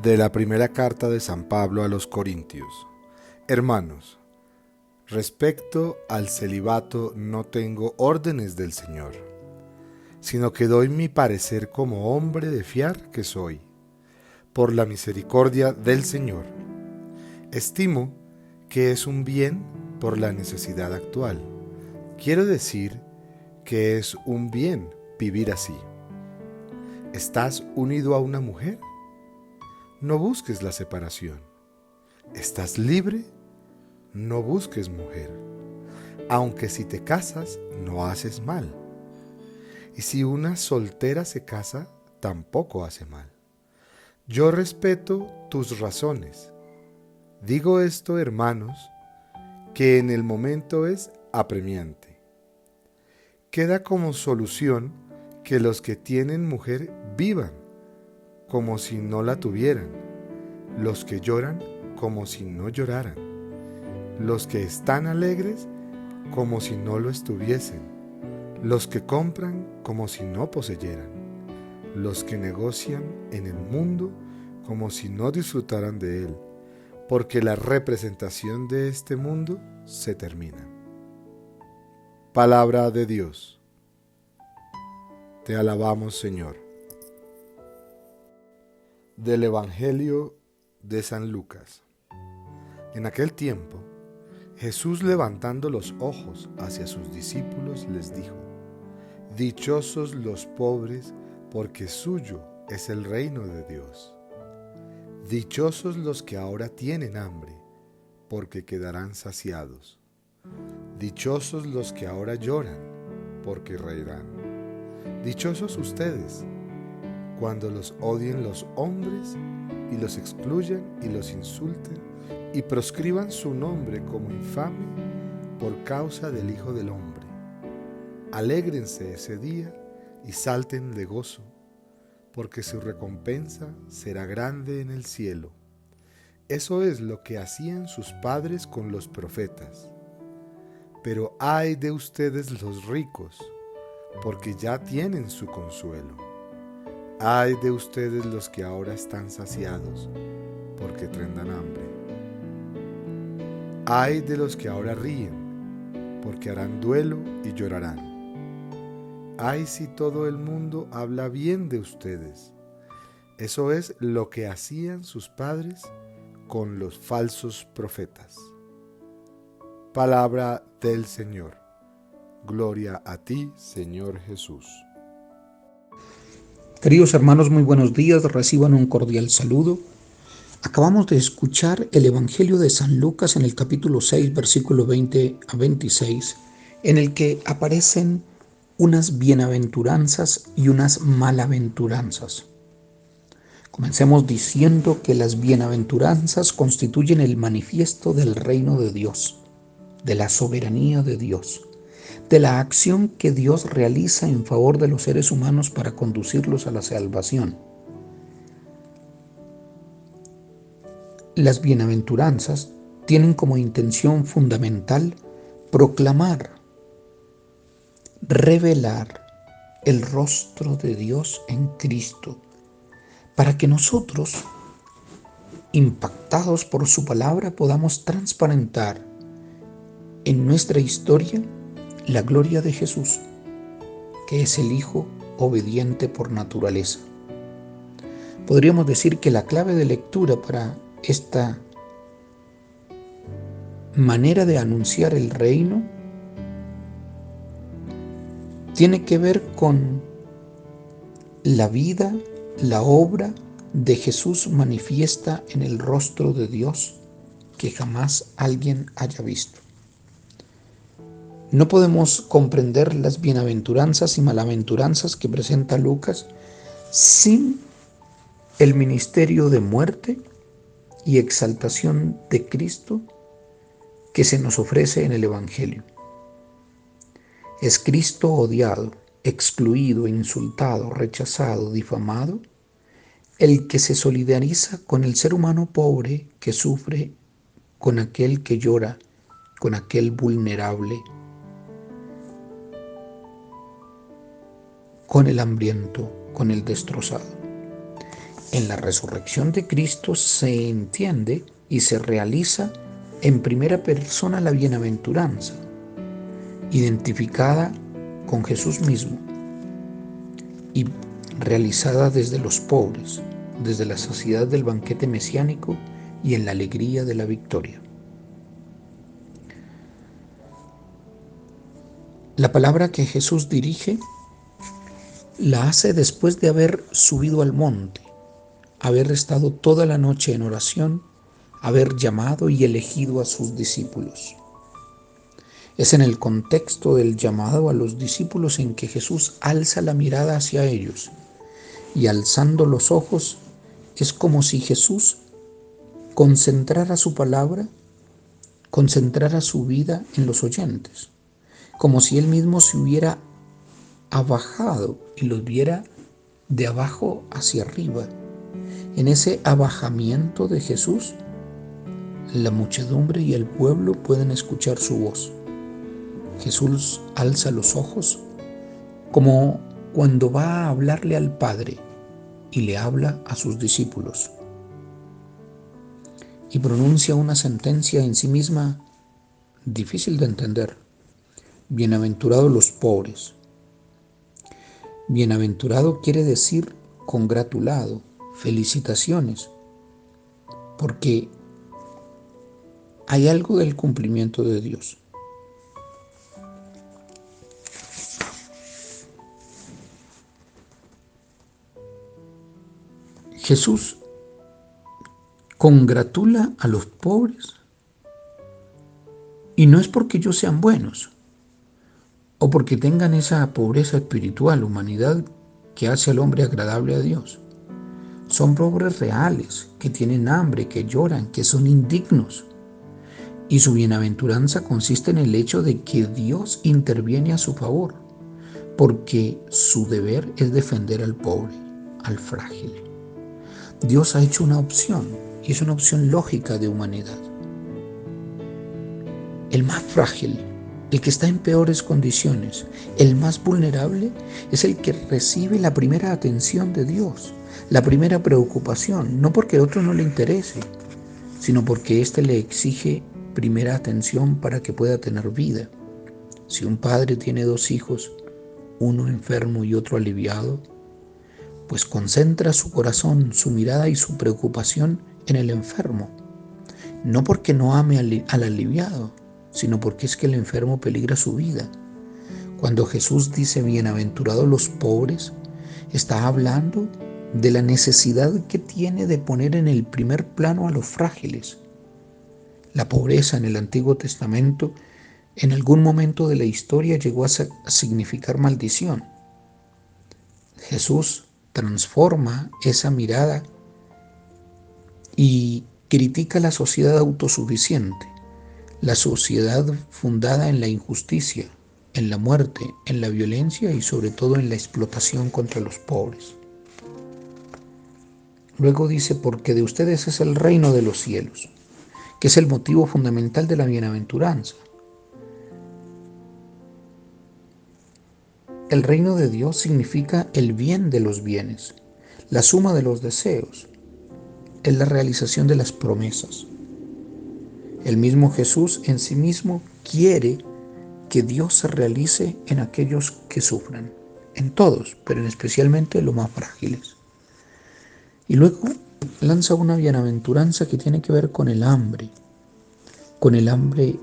De la primera carta de San Pablo a los Corintios. Hermanos, respecto al celibato no tengo órdenes del Señor, sino que doy mi parecer como hombre de fiar que soy, por la misericordia del Señor. Estimo que es un bien por la necesidad actual. Quiero decir que es un bien vivir así. ¿Estás unido a una mujer? No busques la separación. ¿Estás libre? No busques mujer. Aunque si te casas, no haces mal. Y si una soltera se casa, tampoco hace mal. Yo respeto tus razones. Digo esto, hermanos, que en el momento es apremiante. Queda como solución que los que tienen mujer vivan como si no la tuvieran, los que lloran como si no lloraran, los que están alegres como si no lo estuviesen, los que compran como si no poseyeran, los que negocian en el mundo como si no disfrutaran de él, porque la representación de este mundo se termina. Palabra de Dios. Te alabamos, Señor. Del Evangelio de San Lucas. En aquel tiempo, Jesús, levantando los ojos hacia sus discípulos, les dijo: Dichosos los pobres, porque suyo es el reino de Dios. Dichosos los que ahora tienen hambre, porque quedarán saciados. Dichosos los que ahora lloran, porque reirán. Dichosos ustedes, cuando los odien los hombres y los excluyan y los insulten y proscriban su nombre como infame por causa del Hijo del Hombre. Alégrense ese día y salten de gozo, porque su recompensa será grande en el cielo. Eso es lo que hacían sus padres con los profetas. Pero ay de ustedes los ricos, porque ya tienen su consuelo. Ay de ustedes los que ahora están saciados, porque tendrán hambre. Ay de los que ahora ríen, porque harán duelo y llorarán. Ay si todo el mundo habla bien de ustedes. Eso es lo que hacían sus padres con los falsos profetas. Palabra del Señor. Gloria a ti, Señor Jesús. Queridos hermanos, muy buenos días, reciban un cordial saludo. Acabamos de escuchar el Evangelio de San Lucas en el capítulo 6, versículo 20 a 26, en el que aparecen unas bienaventuranzas y unas malaventuranzas. Comencemos diciendo que las bienaventuranzas constituyen el manifiesto del reino de Dios, de la soberanía de Dios, de la acción que Dios realiza en favor de los seres humanos para conducirlos a la salvación. Las bienaventuranzas tienen como intención fundamental proclamar, revelar el rostro de Dios en Cristo, para que nosotros, impactados por su palabra, podamos transparentar en nuestra historia la gloria de Jesús, que es el Hijo obediente por naturaleza. Podríamos decir que la clave de lectura para esta manera de anunciar el reino tiene que ver con la vida, la obra de Jesús manifiesta en el rostro de Dios que jamás alguien haya visto. No podemos comprender las bienaventuranzas y malaventuranzas que presenta Lucas sin el ministerio de muerte y exaltación de Cristo que se nos ofrece en el Evangelio. Es Cristo odiado, excluido, insultado, rechazado, difamado, el que se solidariza con el ser humano pobre que sufre, con aquel que llora, con aquel vulnerable, con el hambriento, con el destrozado. En la resurrección de Cristo se entiende y se realiza en primera persona la bienaventuranza, identificada con Jesús mismo y realizada desde los pobres, desde la saciedad del banquete mesiánico y en la alegría de la victoria. La palabra que Jesús dirige la hace después de haber subido al monte, haber estado toda la noche en oración, haber llamado y elegido a sus discípulos. Es en el contexto del llamado a los discípulos en que Jesús alza la mirada hacia ellos, y alzando los ojos es como si Jesús concentrara su palabra, concentrara su vida en los oyentes, como si Él mismo se hubiera abajado y los viera de abajo hacia arriba. En ese abajamiento de Jesús, la muchedumbre y el pueblo pueden escuchar su voz. Jesús alza los ojos como cuando va a hablarle al Padre y le habla a sus discípulos. Y pronuncia una sentencia en sí misma difícil de entender. Bienaventurados los pobres. Bienaventurado quiere decir congratulado, felicitaciones, porque hay algo del cumplimiento de Dios. Jesús congratula a los pobres y no es porque ellos sean buenos o porque tengan esa pobreza espiritual, humanidad que hace al hombre agradable a Dios. Son pobres reales, que tienen hambre, que lloran, que son indignos. Y su bienaventuranza consiste en el hecho de que Dios interviene a su favor, porque su deber es defender al pobre, al frágil. Dios ha hecho una opción, y es una opción lógica de humanidad. El más frágil, el que está en peores condiciones, el más vulnerable, es el que recibe la primera atención de Dios, la primera preocupación, no porque el otro no le interese, sino porque éste le exige primera atención para que pueda tener vida. Si un padre tiene dos hijos, uno enfermo y otro aliviado, pues concentra su corazón, su mirada y su preocupación en el enfermo, no porque no ame al aliviado, sino porque es que el enfermo peligra su vida. Cuando Jesús dice bienaventurados los pobres, está hablando de la necesidad que tiene de poner en el primer plano a los frágiles. La pobreza en el Antiguo Testamento en algún momento de la historia llegó a significar maldición. Jesús transforma esa mirada y critica la sociedad autosuficiente, la sociedad fundada en la injusticia, en la muerte, en la violencia y sobre todo en la explotación contra los pobres. Luego dice, porque de ustedes es el reino de los cielos, que es el motivo fundamental de la bienaventuranza. El reino de Dios significa el bien de los bienes, la suma de los deseos, es la realización de las promesas. El mismo Jesús en sí mismo quiere que Dios se realice en aquellos que sufren, en todos, pero especialmente en los más frágiles. Y luego lanza una bienaventuranza que tiene que ver con el hambre,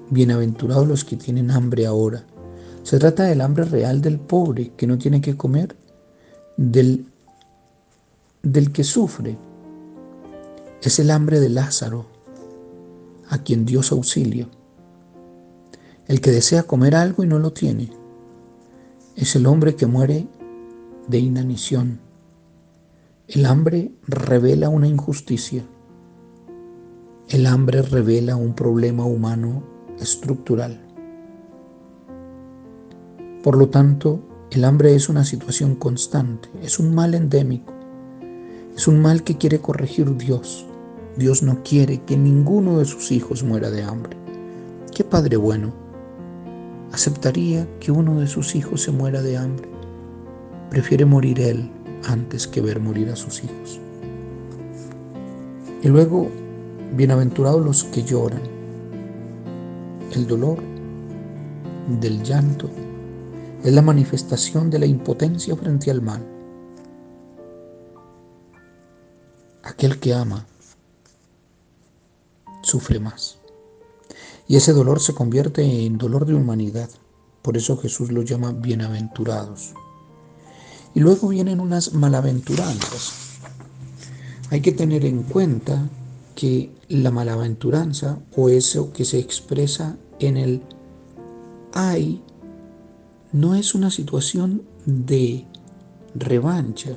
bienaventurados los que tienen hambre ahora. Se trata del hambre real del pobre que no tiene que comer, del que sufre. Es el hambre de Lázaro, a quien Dios auxilia. El que desea comer algo y no lo tiene. Es el hombre que muere de inanición. El hambre revela una injusticia. El hambre revela un problema humano estructural. Por lo tanto, el hambre es una situación constante, es un mal endémico, es un mal que quiere corregir Dios. Dios no quiere que ninguno de sus hijos muera de hambre. ¿Qué padre bueno aceptaría que uno de sus hijos se muera de hambre? Prefiere morir él antes que ver morir a sus hijos. Y luego, bienaventurados los que lloran. El dolor del llanto es la manifestación de la impotencia frente al mal. Aquel que ama sufre más. Y ese dolor se convierte en dolor de humanidad. Por eso Jesús los llama bienaventurados. Y luego vienen unas malaventuranzas. Hay que tener en cuenta que la malaventuranza, o eso que se expresa en el ay, no es una situación de revancha,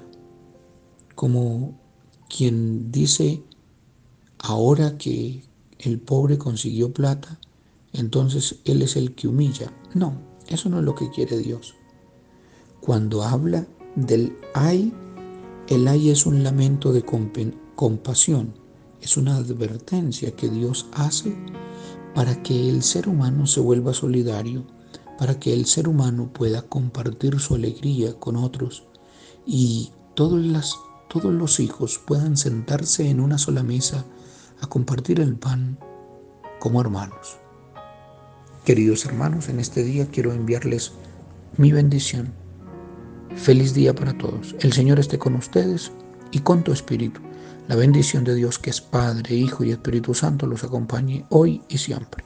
como quien dice, ahora que el pobre consiguió plata, entonces él es el que humilla. No, eso no es lo que quiere Dios. Cuando habla del ay, el ay es un lamento de compasión, es una advertencia que Dios hace para que el ser humano se vuelva solidario, para que el ser humano pueda compartir su alegría con otros y todos los hijos puedan sentarse en una sola mesa a compartir el pan como hermanos. Queridos hermanos, en este día quiero enviarles mi bendición. Feliz día para todos. El Señor esté con ustedes y con tu espíritu. La bendición de Dios, que es Padre, Hijo y Espíritu Santo, los acompañe hoy y siempre.